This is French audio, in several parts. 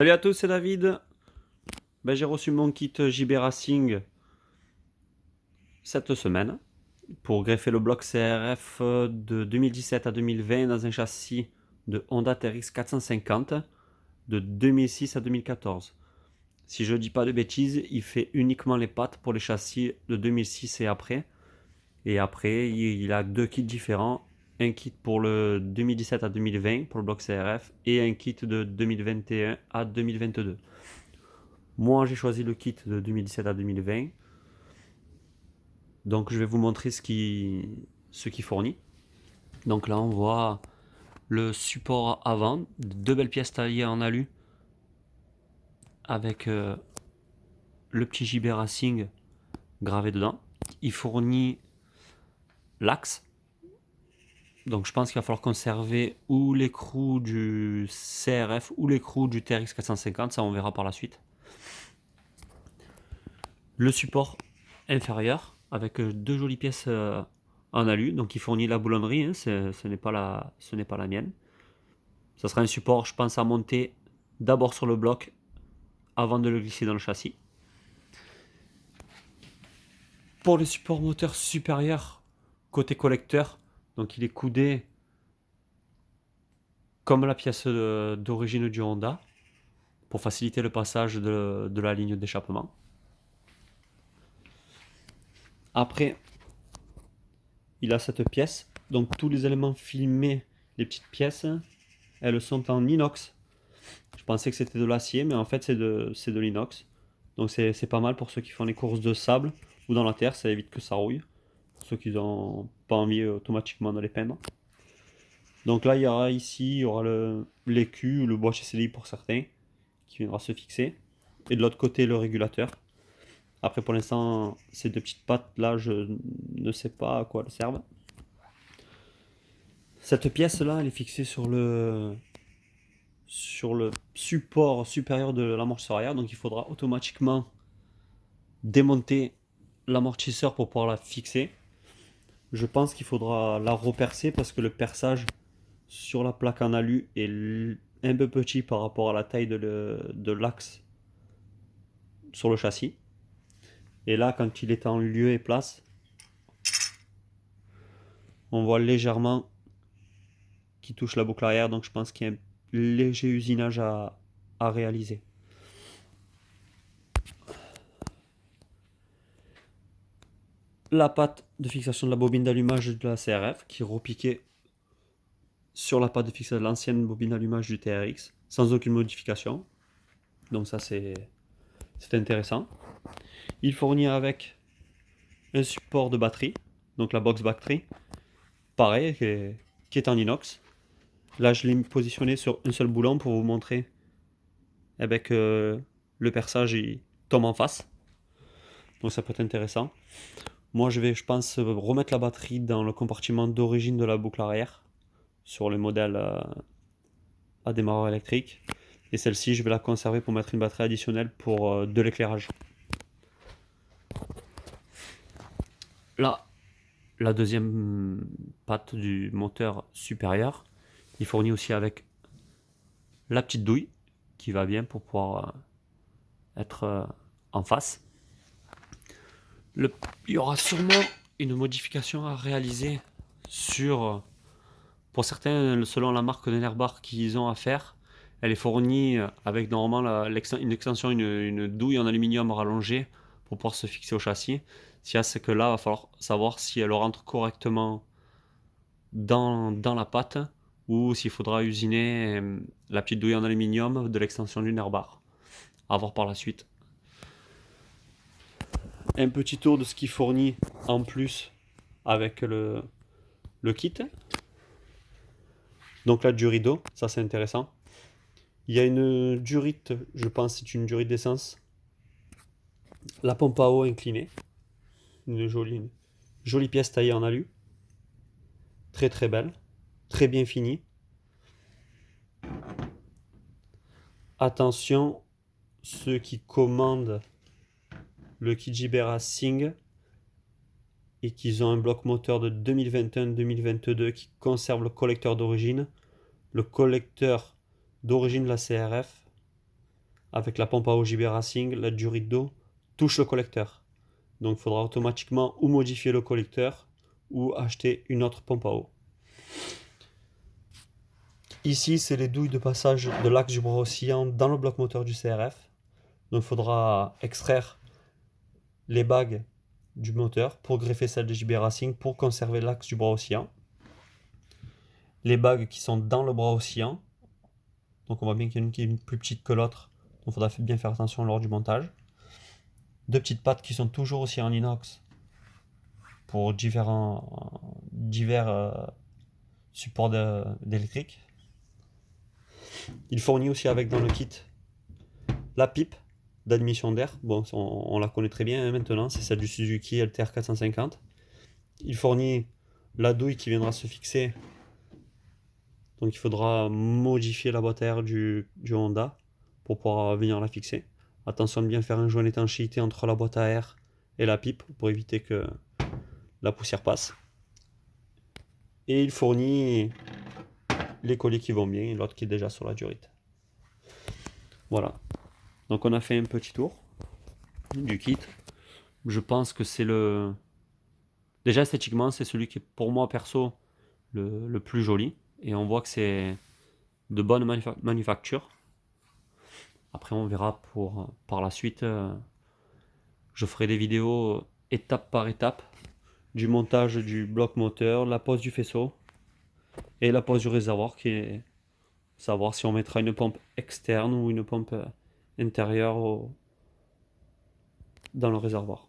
Salut à tous, c'est David. J'ai reçu mon kit JB Racing cette semaine pour greffer le bloc CRF de 2017 à 2020 dans un châssis de Honda TRX 450 de 2006 à 2014. Si je ne dis pas de bêtises, il fait uniquement les pattes pour les châssis de 2006 et après. Et après, il a deux kits différents. Un kit pour le 2017 à 2020 pour le bloc CRF et un kit de 2021 à 2022. Moi, j'ai choisi le kit de 2017 à 2020. Donc, je vais vous montrer ce qui fournit. Donc là, on voit le support avant, deux belles pièces taillées en alu avec le petit JB Racing gravé dedans. Il fournit l'axe. Donc, je pense qu'il va falloir conserver ou l'écrou du CRF ou l'écrou du TRX 450. Ça, on verra par la suite. Le support inférieur avec deux jolies pièces en alu. Donc il fournit la boulonnerie, hein, ce n'est pas la mienne. Ça sera un support, je pense, à monter d'abord sur le bloc avant de le glisser dans le châssis. Pour le support moteur supérieur, côté collecteur, donc il est coudé comme la pièce d'origine du Honda pour faciliter le passage de la ligne d'échappement. Après, il a cette pièce, donc tous les éléments filmés, les petites pièces, elles sont en inox. Je pensais que c'était de l'acier, mais en fait c'est de l'inox. Donc c'est pas mal pour ceux qui font les courses de sable ou dans la terre, ça évite que ça rouille. Pour ceux qui n'ont pas envie automatiquement de les peindre. Donc là, il y aura l'écu ou le boîtier CDI pour certains, qui viendra se fixer. Et de l'autre côté, le régulateur. Après, pour l'instant, ces deux petites pattes là, je ne sais pas à quoi elles servent. Cette pièce là, elle est fixée sur le support supérieur de l'amortisseur arrière, donc il faudra automatiquement démonter l'amortisseur pour pouvoir la fixer. Je pense qu'il faudra la repercer parce que le perçage sur la plaque en alu est un peu petit par rapport à la taille de l'axe sur le châssis. Et là, quand il est en lieu et place, on voit légèrement qu'il touche la boucle arrière, donc je pense qu'il y a un léger usinage à réaliser. La patte de fixation de la bobine d'allumage de la CRF qui est repiquée sur la patte de fixation de l'ancienne bobine d'allumage du TRX sans aucune modification. Donc ça c'est intéressant. Il fournit avec un support de batterie, donc la box batterie, pareil, qui est en inox. Là je l'ai positionné sur un seul boulon pour vous montrer que le perçage il tombe en face. Donc ça peut être intéressant. Moi je pense, remettre la batterie dans le compartiment d'origine de la boucle arrière sur le modèle à démarreur électrique. Et celle-ci, je vais la conserver pour mettre une batterie additionnelle pour de l'éclairage. Là, la deuxième patte du moteur supérieur, il fournit aussi avec la petite douille qui va bien pour pouvoir être en face. Il y aura sûrement une modification à réaliser pour certains, selon la marque de Nerbar qu'ils ont à faire. Elle est fournie avec normalement une extension, une douille en aluminium rallongée pour pouvoir se fixer au châssis. Ce qu'il y a, c'est que là, il va falloir savoir si elle rentre correctement dans la patte ou s'il faudra usiner la petite douille en aluminium de l'extension du Nerbar. À voir par la suite. Un petit tour de ce qu'il fournit en plus avec le kit. Donc là, du rideau, ça c'est intéressant. Il y a une durite, je pense c'est une durite d'essence. La pompe à eau inclinée. Une jolie pièce taillée en alu. Très très belle. Très bien finie. Attention, ceux qui commandent le kit JB Racing et qui ont un bloc moteur de 2021-2022 qui conserve le collecteur d'origine. Le collecteur d'origine de la CRF avec la pompe à eau JB Racing, la durite d'eau touche le collecteur. Donc il faudra automatiquement ou modifier le collecteur ou acheter une autre pompe à eau. Ici, c'est les douilles de passage de l'axe du bras oscillant dans le bloc moteur du CRF. Donc il faudra extraire les bagues du moteur pour greffer celle de JB Racing pour conserver l'axe du bras oscillant. Les bagues qui sont dans le bras oscillant, donc on voit bien qu'il y en a une qui est plus petite que l'autre, donc il faudra bien faire attention lors du montage. Deux petites pattes qui sont toujours aussi en inox pour divers supports d'électrique. Il fournit aussi avec dans le kit la pipe d'admission d'air. Bon, on la connaît très bien maintenant, c'est celle du Suzuki LTR 450. Il fournit la douille qui viendra se fixer. Donc il faudra modifier la boîte à air du Honda pour pouvoir venir la fixer. Attention de bien faire un joint d'étanchéité entre la boîte à air et la pipe pour éviter que la poussière passe. Et il fournit les colliers qui vont bien et l'autre qui est déjà sur la durite. Voilà. Donc on a fait un petit tour du kit. Je pense que c'est le... Déjà esthétiquement, c'est celui qui est pour moi perso le plus joli. Et on voit que c'est de bonne manufacture. Après on verra par la suite. Je ferai des vidéos étape par étape du montage du bloc moteur, la pose du faisceau et la pose du réservoir qui est savoir si on mettra une pompe externe ou une pompe intérieure dans le réservoir.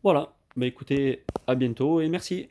Voilà, bah écoutez, à bientôt et merci.